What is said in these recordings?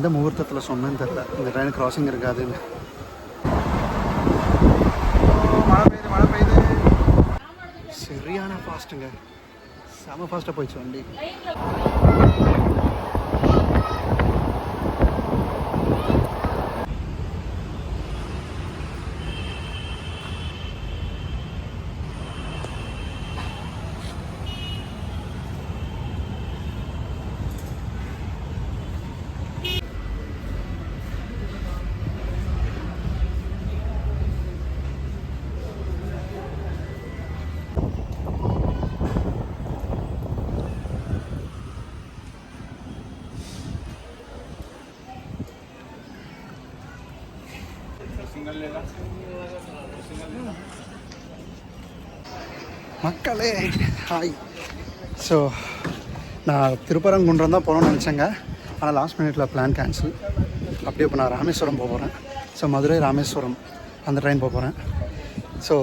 எந்த முகூர்த்தத்தில் சொன்னேன்னு தெரில இந்த ட்ரெயின் கிராசிங் இருக்காதுன்னு. மழை பெய்யுது சரியான ஃபாஸ்ட்டுங்க, செம ஃபாஸ்ட்டாக போயிடுச்சு வண்டி. மக்களே ஹாய். ஸோ நான் திருப்பரங்குன்றம் தான் போகணும்னு நினச்சேங்க, ஆனால் லாஸ்ட் மினிட்ல பிளான் கேன்சல். அப்படியே இப்போ நான் ராமேஸ்வரம் போக போகிறேன். ஸோ மதுரை ராமேஸ்வரம் அந்த ட்ரெயின் போக போகிறேன். ஸோ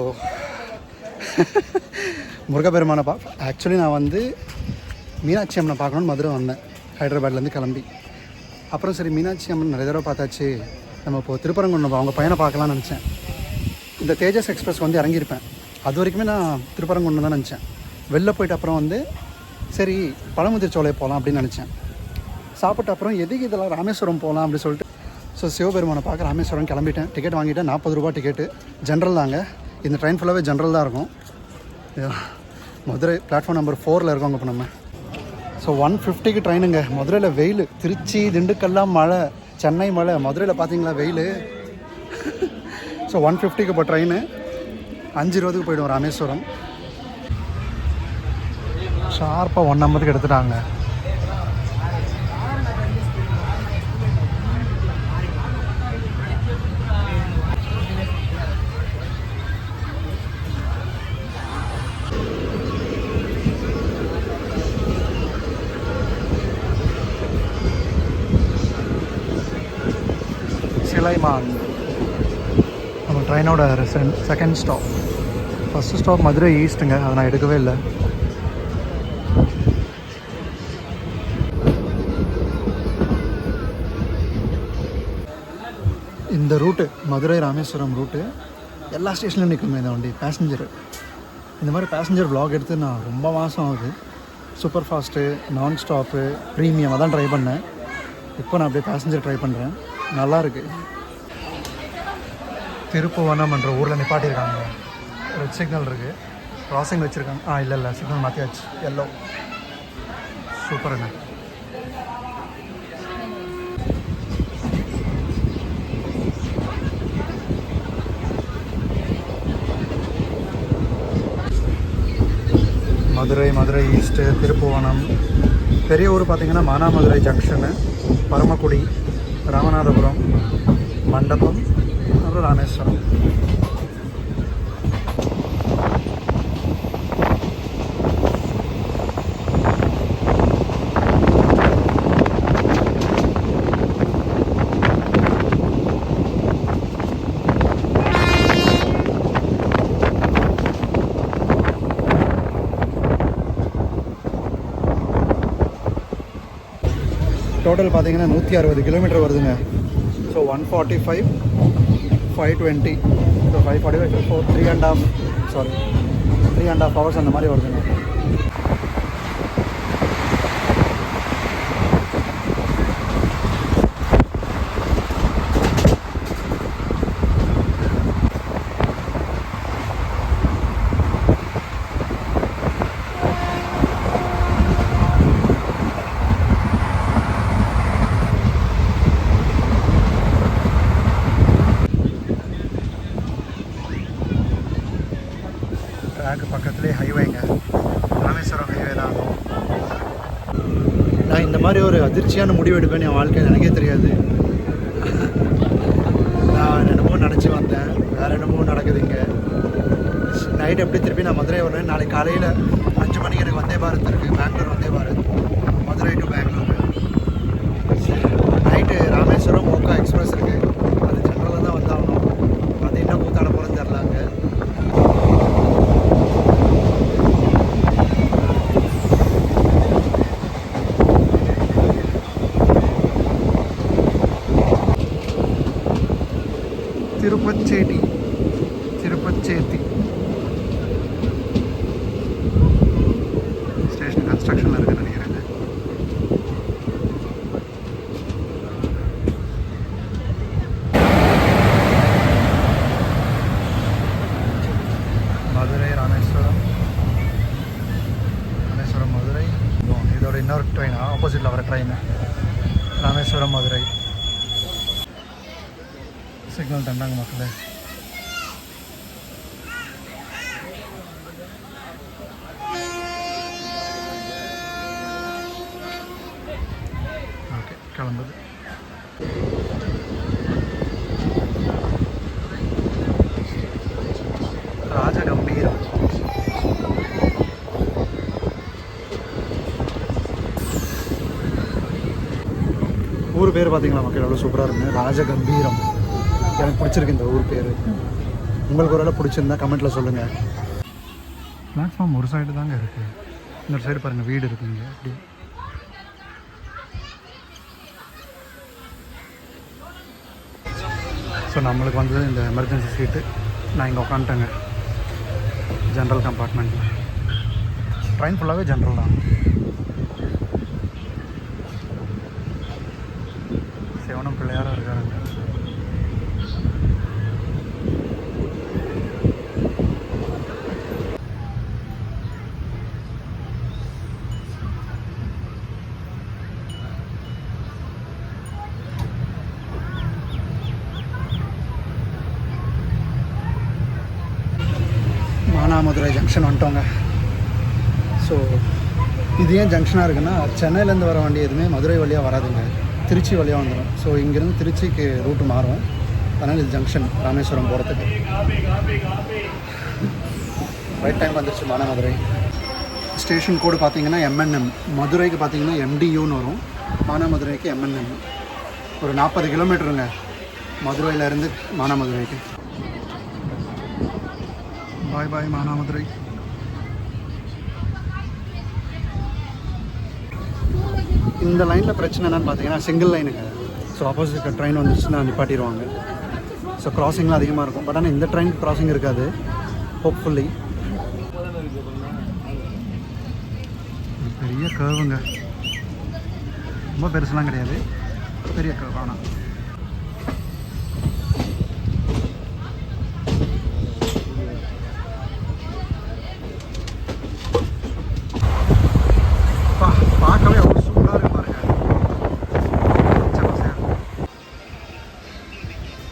முருகப்பெருமானை ஆக்சுவலி நான் வந்து மீனாட்சி அம்மனை பார்க்கணுன்னு மதுரை வந்தேன் ஹைதராபாத்லேருந்து கிளம்பி. அப்புறம் சரி மீனாட்சி அம்மன் நிறைய தடவை பார்த்தாச்சு, நம்ம இப்போது திருப்பரங்குன்றம் அவங்க பையனை பார்க்கலான்னு நினச்சேன். இந்த தேஜஸ் எக்ஸ்பிரஸ் வந்து இறங்கியிருப்பேன், அது வரைக்குமே நான் திருப்பரங்குன்றம் தான் நினச்சேன். வெளில போயிட்டு அப்புறம் வந்து சரி பழமுதிர் சோலை போகலாம் அப்படின்னு நினச்சேன். சாப்பிட்ட அப்புறம் எதுக்கு இதெல்லாம் ராமேஸ்வரம் போகலாம் அப்படின்னு சொல்லிட்டு ஸோ சிவபெருமானை பார்க்க ராமேஸ்வரம் கிளம்பிட்டேன். டிக்கெட் வாங்கிட்டேன், 40 ரூபா டிக்கெட்டு. ஜென்ரல் தாங்க, இந்த ட்ரெயின் ஃபுல்லாகவே ஜென்ரல் தான் இருக்கும். மதுரை பிளாட்ஃபார்ம் நம்பர் 4 இருக்கோங்க இப்போ நம்ம. ஸோ 150க்கு ட்ரெயினுங்க. மதுரையில் வெயில், திருச்சி திண்டுக்கல்லாம் மழை, சென்னை மழை, மதுரையில் பார்த்தீங்களா வெயில். ஸோ 150க்கு இப்போ ட்ரெயின் 5:20க்கு போய்டும் ராமேஸ்வரம். ஷார்ப்பாக 1:50க்கு எடுத்துட்டாங்க. சிலைமான் நம்ம ட்ரெயினோட second stop. First stop Madurai ஈஸ்ட்டுங்க, அதை நான் எடுக்கவே இல்லை. இந்த ரூட்டு மதுரை ராமேஸ்வரம் ரூட்டு எல்லா ஸ்டேஷன்லையும் நிற்குமே இந்த வண்டி. பேசஞ்சரு இந்த மாதிரி பேசஞ்சர் வ்ளாக் எடுத்து நான் ரொம்ப மாதம் ஆகுது. சூப்பர் ஃபாஸ்ட்டு, நான் ஸ்டாப்பு, ப்ரீமியம் அதான் ட்ரை பண்ணேன். இப்போ நான் அப்படியே பேசஞ்சர் ட்ரை பண்ணுறேன், நல்லாயிருக்கு. திருப்புவனம்ன்ற ஊரில் நிப்பாட்டியிருக்காங்க. ரெட் சிக்னல் இருக்குது, கிராசிங் வச்சுருக்காங்க. இல்லை சிக்னல் மாற்றியாச்சு, எல்லோ. சூப்பருங்க. மதுரை ஈஸ்ட்டு, திருப்புவனம். பெரிய ஊர் பார்த்திங்கன்னா மானாமதுரை ஜங்ஷனு, பரமக்குடி, ராமநாதபுரம், மண்டபம், அப்புறம் ராமேஸ்வரம். டோட்டல் பார்த்தீங்கன்னா 160 கிலோமீட்டர் வருதுங்க. ஸோ 145, 520, ஸோ 545 3.5 ஹவர்ஸ் அந்த மாதிரி வருதுங்க. ட்ராக்கு பக்கத்துலேயே ஹைவேங்க, ராமேஸ்வரம் ஹைவே தான். நான் இந்த மாதிரி ஒரு அதிர்ச்சியான முடிவு எடுப்பேன்னு என் வாழ்க்கையில் எனக்கே தெரியாது. நான் என்னமோ நினச்சி வந்தேன், வேறு என்னமோ நடக்குதுங்க. நைட் எப்படி திருப்பி நான் மதுரை வரேன். நாளைக்கு காலையில் 5 மணிக்கு எனக்கு வந்தே பாரத் இருக்குது, Bangalore Vande Bharat, Madurai to Bangalore. Night Rameswaram Okha express இருக்குது, அது ஜென்ரலாக தான் வந்தாகணும். அது என்ன கூத்தாட போகிறேன்னு தெரிலாங்க. இன்னொரு ட்ரெயின் ஆப்போசிட்டில் வர ட்ரெயின் ராமேஸ்வரம் மதுரை. சிக்னல் தந்தாங்க மக்களே. ஓகே கிளம்புது. ராஜகம்பீரம். ஊர் பேர் பார்த்தீங்களா மக்கள், எவ்வளோ சூப்பராக இருக்குங்க. ராஜகம்பீரம். எனக்கு பிடிச்சிருக்கு இந்த ஊர் பேர். உங்களுக்கு ஒரு வேளை பிடிச்சிருந்தா கமெண்ட்டில் சொல்லுங்கள். பிளாட்ஃபார்ம் ஒரு சைடு தாங்க இருக்குது. இன்னொரு சைடு பாருங்கள் வீடு இருக்குங்க. அப்படி ஸோ நம்மளுக்கு வந்து இந்த எமர்ஜென்சி சீட்டு. நான் இங்கே உட்காந்துட்டேங்க ஜென்ரல் கம்பார்ட்மெண்ட்டில். ட்ரெயின் ஃபுல்லாகவே ஜென்ரல் தான். சிவனும் பிள்ளையாரும் இருக்காருங்க. மானாமதுரை ஜங்ஷன் வந்துட்டோங்க. ஸோ இது ஏன் ஜங்ஷனாக இருக்குன்னா, சென்னையிலேருந்து வர வண்டி எதுவுமே மதுரை வழியாக வராதுங்க, திருச்சி வழியாக வந்துடும். ஸோ இங்கேருந்து திருச்சிக்கு ரூட்டு மாறும். அதனால் இது ஜங்ஷன் ராமேஸ்வரம் போகிறதுக்கு. ரைட் டைம் வந்துருச்சு மானாமதுரை. ஸ்டேஷன் கோடு பார்த்தீங்கன்னா எம்என்எம். மதுரைக்கு பார்த்தீங்கன்னா எம்டியூன்னு வரும், மானாமதுரைக்கு எம்என்எம். ஒரு 40 கிலோமீட்டருங்க மதுரையிலேருந்து மானாமதுரைக்கு. பாய் பாய் மானாமதுரை. இந்த லைனில் பிரச்சனை என்னென்னு பார்த்தீங்கன்னா சிங்கிள் லைனுங்க. ஸோ ஆப்போசிட் ட்ரெயின் வந்துச்சுன்னா நிப்பாட்டிடுவாங்க. ஸோ கிராசிங்லாம் அதிகமாக இருக்கும். பட் ஆனால் இந்த ட்ரெயின் கிராசிங் இருக்காது ஹோப்ஃபுல்லி. பெரிய கர்வுங்க, ரொம்ப பெருசுலாம் கிடையாது, பெரிய கர்வ். ஆனால் பார்க்கவே அவ்வளோ சூப்பராக இருக்கு பாருங்க.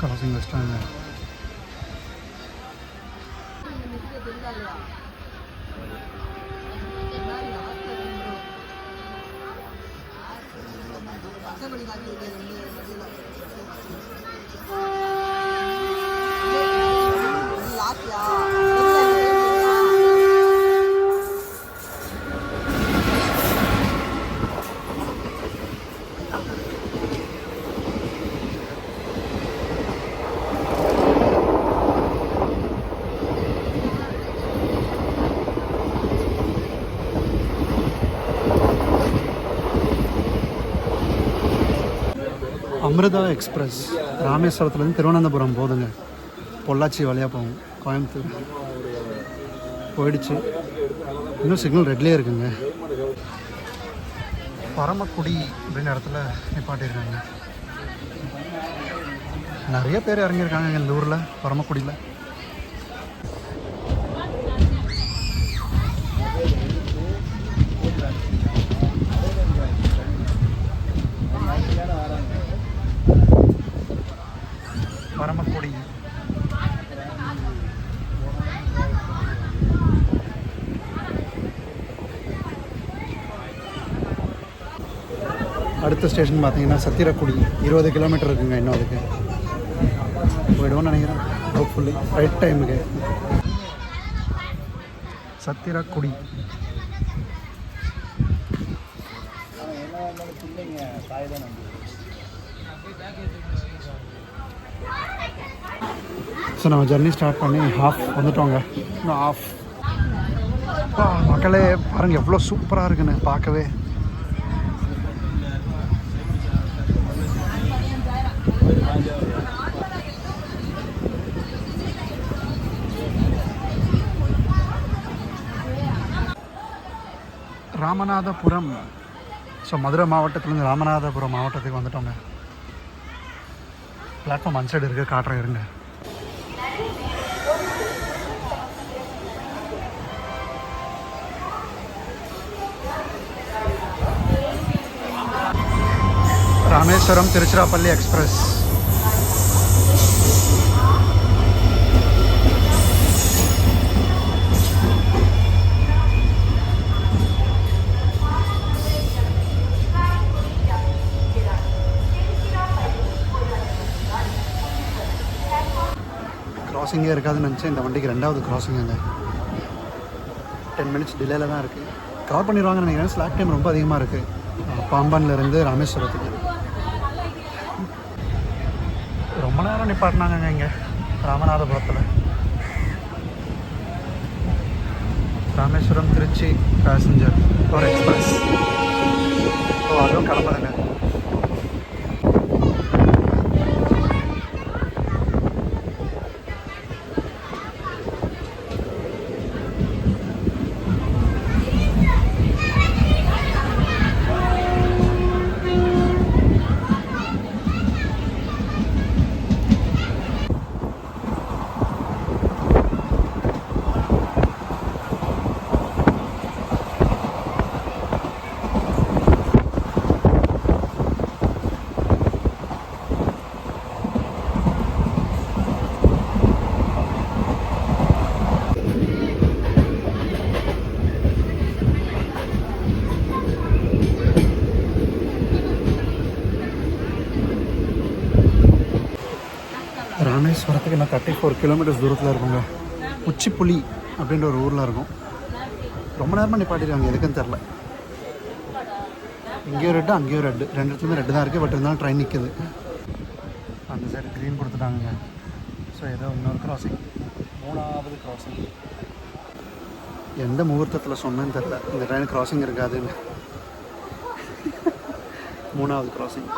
கிராசிங் வச்சிட்டாங்க. அமிர்தா எக்ஸ்பிரஸ் ராமேஸ்வரத்துலேருந்து திருவனந்தபுரம் போதுங்க. பொள்ளாச்சி வழியாக போகும், கோயம்புத்தூர் போயிடுச்சு. இன்னும் சிக்னல் ரெட்லேயே இருக்குங்க. பரமக்குடி அப்படின்ற இடத்துல நிப்பாட்டியிருக்காங்க. நிறைய பேர் இறங்கியிருக்காங்க இந்த ஊரில் பரமக்குடியில். பரமக்குடி அடுத்த ஸ்டேஷன் பார்த்தீங்கன்னா சத்திரக்குடி. 20 கிலோமீட்டர் இருக்குங்க இன்னும். அதுக்கு போய்டுவோன்னு நினைக்கிறேன் ஹோப்ஃபுல்லி ரைட் டைமுக்கு. சத்திரக்குடி. ஸோ நம்ம ஜர்னி ஸ்டார்ட் பண்ணி ஹாஃப் வந்துட்டோங்க. இன்னும் ஹாஃப். மக்களே பாருங்கள் எவ்வளோ சூப்பராக இருக்குன்னு பார்க்கவே. ராமநாதபுரம். ஸோ மதுரை மாவட்டத்துலேருந்து ராமநாதபுரம் மாவட்டத்துக்கு வந்துட்டோங்க. பிளாட்ஃபார்ம் அன் சைடு இருக்குது, காட்டுறேன் இருங்க. ராமேஸ்வரம் திருச்சிராப்பள்ளி எக்ஸ்பிரஸ். கிராசிங்கே இருக்காதுன்னு நினச்சேன். இந்த வண்டிக்கு 2வது கிராசிங்குங்க. 10 மினிட்ஸ் டிலேல தான் இருக்குது. கவர் பண்ணிடுவாங்கன்னு நினைக்கிறேன். ஸ்லாக் டைம் ரொம்ப அதிகமாக இருக்குது பாம்பான்லேருந்து ராமேஸ்வரத்துக்கு. ரொம்ப நேரம் நிப்பாட்டினாங்க இங்கே ராமநாதபுரத்தில். ராமேஸ்வரம் திருச்சி பேசஞ்சர் ஒரு எக்ஸ்பிரஸ். ஸோ அதுவும் கிளம்புதுங்க. ராமேஸ்வரத்துக்கு இன்னும் 34 கிலோமீட்டர்ஸ் தூரத்தில் இருக்குங்க. உச்சிப்புலி அப்படின்ற ஒரு ஊரில் இருக்கும். ரொம்ப நேரமாக நிப்பாட்டிருக்காங்க, எதுக்குன்னு தெரில. இங்கேயும் ரெட்டு அங்கேயும் ரெட்டு, 2 இடத்துலையுமே ரெட்டு தான் இருக்குது. பட் இருந்தாலும் ட்ரெயின் நிற்குது. அந்த சைடு க்ரீன் கொடுத்துட்டாங்க. ஸோ ஏதோ இன்னொரு கிராசிங், 3வது கிராசிங். எந்த முகூர்த்தத்தில் சொன்னேன்னு தெரில இந்த ட்ரெயின் கிராசிங் இருக்காதுன்னு. 3வது கிராசிங்.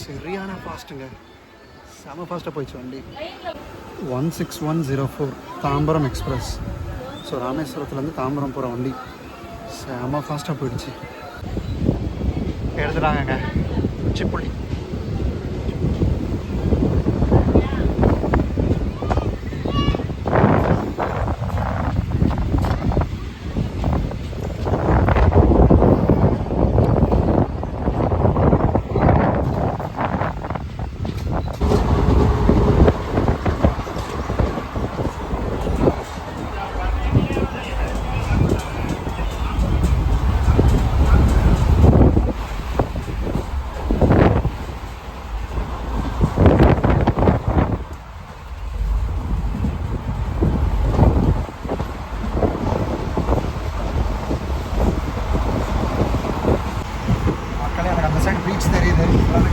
சரியான ஃபாஸ்ட்டுங்க, செம ஃபாஸ்ட்டாக போயிடுச்சு வண்டி. 16104 தாம்பரம் எக்ஸ்பிரஸ். ஸோ ராமேஸ்வரத்துலேருந்து தாம்பரம் போகிற வண்டி செம ஃபாஸ்ட்டாக போயிடுச்சு. எடுத்துட்டாங்கங்க உச்சிப்புள்ளி.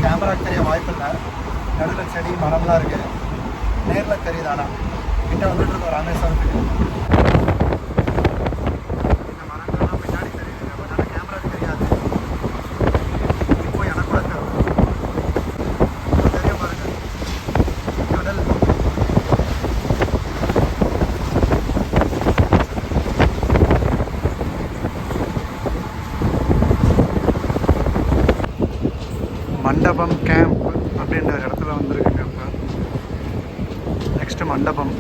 கேமராக்கு தெரிய வாய்ப்பு இல்லை. நடுவில் செடி மரம்லாம் இருக்குது. நேரில் தெரியுது. ஆனால் கிட்ட வந்துட்டு இருக்கோம் ராமேஸ்வரத்துக்கு. இந்த மரங்கள்லாம் பின்னாடி தெரியுது, பட் ஆனால் கேமராக்கு தெரியாது. இப்போ எனக்கு கூட தெரிய பாருங்க கடல். மண்டபம் கேம்ப் அப்படின்ற இடத்துல வந்துருக்குங்க. இப்போ நெக்ஸ்ட்டு மண்டபம்.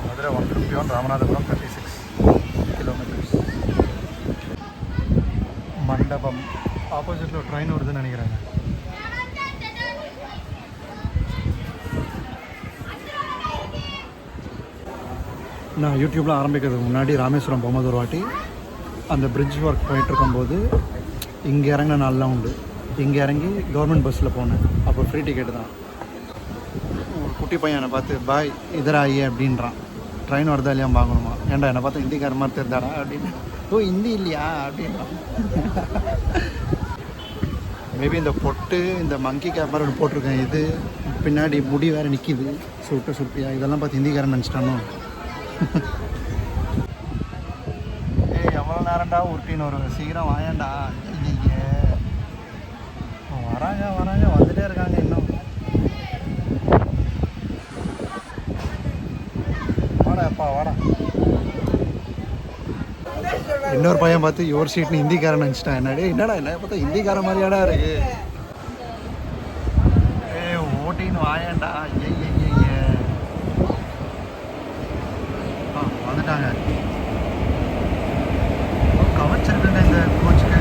மதுரை 151, ராமநாதபுரம் 36 கிலோமீட்டர்ஸ். மண்டபம் ஆப்போசிட்டில் ஒரு ட்ரெயின் வருதுன்னு நினைக்கிறாங்க. நான் யூடியூப்பில் ஆரம்பிக்கிறதுக்கு முன்னாடி ராமேஸ்வரம் போகும்போது ஒரு வாட்டி அந்த பிரிட்ஜ் ஒர்க் போயிட்டுருக்கும்போது இங்கே இறங்கின நாள்லாம் உண்டு. இங்கே இறங்கி கவர்மெண்ட் பஸ்ஸில் போனேன். அப்போ ஃப்ரீ டிக்கெட்டு தான். ஒரு குட்டி பையன் என்னை பார்த்து பாய் இதராயி அப்படின்றான். ட்ரெயின் வருதா இல்லையா வாங்கணுமா? ஏன்டா என்னை பார்த்து ஹிந்திக்கார மாதிரி தெரிந்தாடா அப்படின்னு. ஓ ஹிந்தி இல்லையா அப்படின்றான். மேபி இந்த பொட்டு இந்த மங்கி கேப் மாதிரி ஒன்று போட்டிருக்கேன். இது பின்னாடி முடி வேறு நிற்கிது சுட்டு சுட்டியா. இதெல்லாம் பார்த்து ஹிந்திக்காரன் நினச்சிட்டானோ. ஏய் எவ்வளோ நேரம்டா உருட்டின்னு ஒரு சீக்கிரம் வாயண்டா. வராங்க வராங்க வந்துட்டே இருக்காங்க இன்னும். வாடாப்பா வாடா. இன்னொரு பையன் பார்த்து யோர் சீட்னு ஹிந்திக்காரன் நினச்சிட்டான். என்னடா என்ன பார்த்தா ஹிந்திக்கார மாதிரியாடா இருக்கு. ஓட்டின்னு வாயேண்டா. வந்துட்டாங்க. கவச்சிருக்குங்க இந்த கோச்சுக்கு.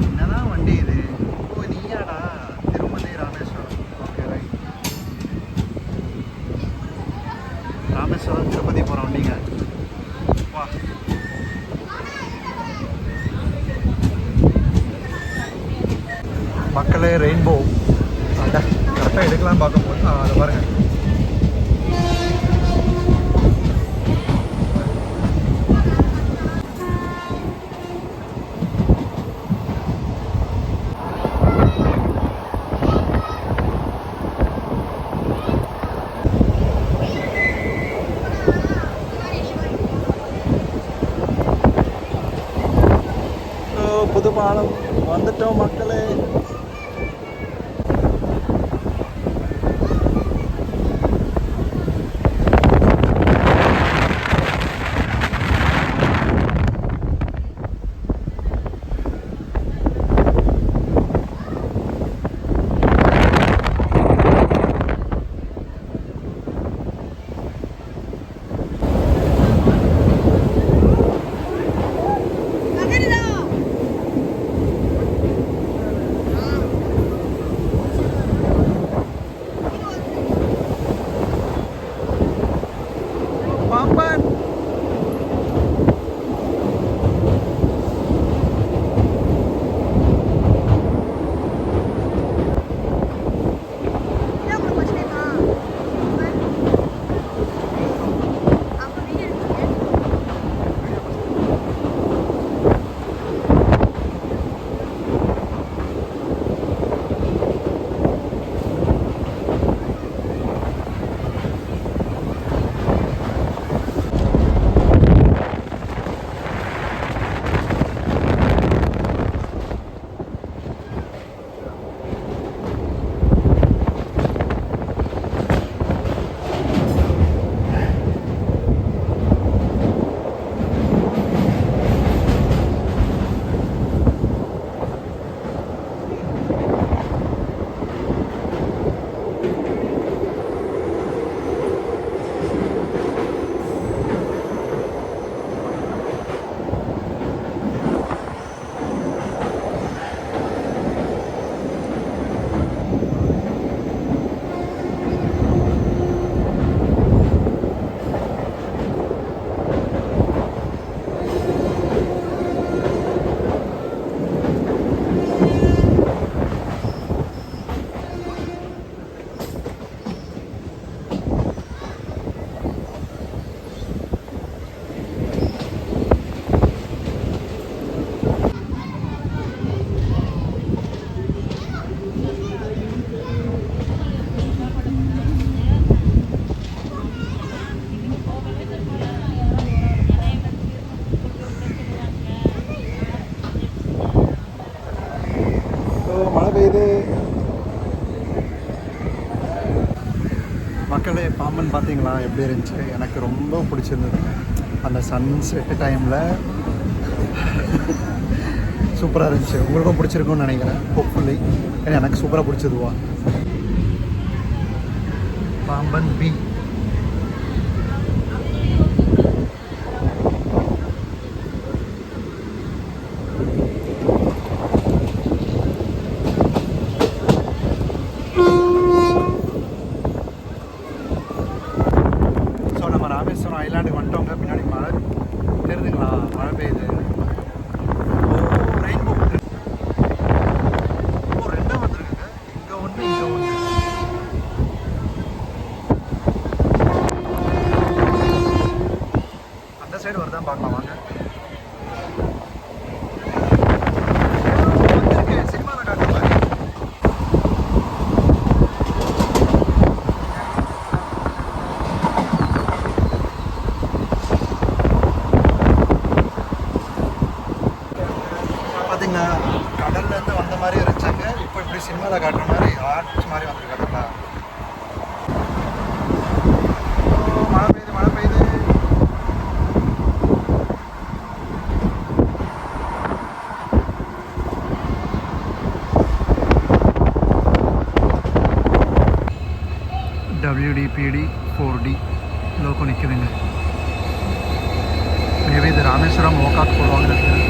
என்னதான் வண்டி இது? ஓ நீயாடா, திருமதி ராமேஸ்வரம். Okay right. ராமேஸ்வரம் திருப்பதி போகிற வண்டிங்க. வா. மக்களே ரெயின்போ அதான் கரெக்டாக எடுக்கலான்னு பார்க்கும்போது அதை பாருங்கள். புது பாலம் வந்துட்டோம் மக்களே. இது மக்களே பாம்பன் பார்த்தீங்களா எப்படி இருந்துச்சு? எனக்கு ரொம்ப பிடிச்சிருந்தது. அந்த சன்செட் டைமில் சூப்பராக இருந்துச்சு. உங்களுக்கும் பிடிச்சிருக்குன்னு நினைக்கிறேன் ஹோப்ஃபுல்லி. ஏன்னா எனக்கு சூப்பராக பிடிச்சதுவா. பாம்பன் பி ராமேஸ்வரம் ஐலாண்டுக்கு வந்துட்டோங்க. பின்னாடி மழை தெரியுதுங்களா? மழை பெய்யுது. ரெயின்போ ரெண்டாக வந்துருக்குங்க. இங்கே ஒன்று இங்கே ஒன்று. WDPD 4D loco நிற்குதுங்க. மேபி இது ராமேஸ்வரம் ஓகாக் போடுவாங்கன்னு நினைக்கிறேன்.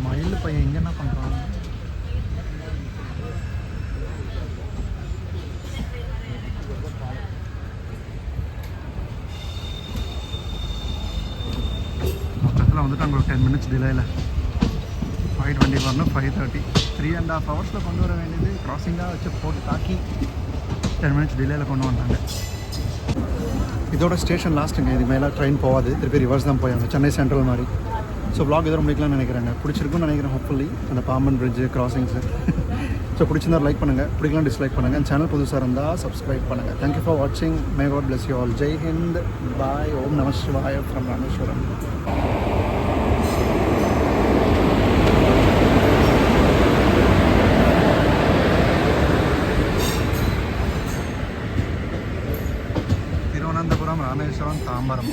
மயில் பையன் இங்கே என்ன பண்ணுறான்? பக்கத்தில் வந்துட்டு அங்கே ஒரு 10 minutes டிலேயில் 5:20 வரணும், 5:30, 3.5 hours கொண்டு வர வேண்டியது க்ராசிங்காக வச்சு போட்டு தாக்கி 10 minutes டிலேயில் கொண்டு வந்தாங்க. இதோட ஸ்டேஷன் லாஸ்ட்டுங்க. இது மேலே ட்ரெயின் போகாது, திருப்பி ரிவர்ஸ் தான் போயாங்க, சென்னை சென்ட்ரல் மாதிரி. ஸோ vlog இதோட முடிக்கலாம்னு நினைக்கிறேங்க. பிடிச்சிருக்குன்னு நினைக்கிறேன் ஹோப்ஃபுல்லி, அந்த பாம்பன் பிரிட்ஜு க்ராசிங்ஸு. ஸோ பிடிச்சிருந்தா லைக் பண்ணுங்கள், பிடிக்கலாம் டிஸ்லைக் பண்ணுங்கள். சேனல் புதுசாக இருந்தால் சப்ஸ்கிரைப் பண்ணுங்கள். தேங்க்யூ ஃபார் வாட்சிங். May God bless you all. Jai Hind. Bye. ஓம் நம சிவாய ஃப்ரம் ராமேஸ்வரம். திருவனந்தபுரம், ராமேஸ்வரம், தாம்பரம்.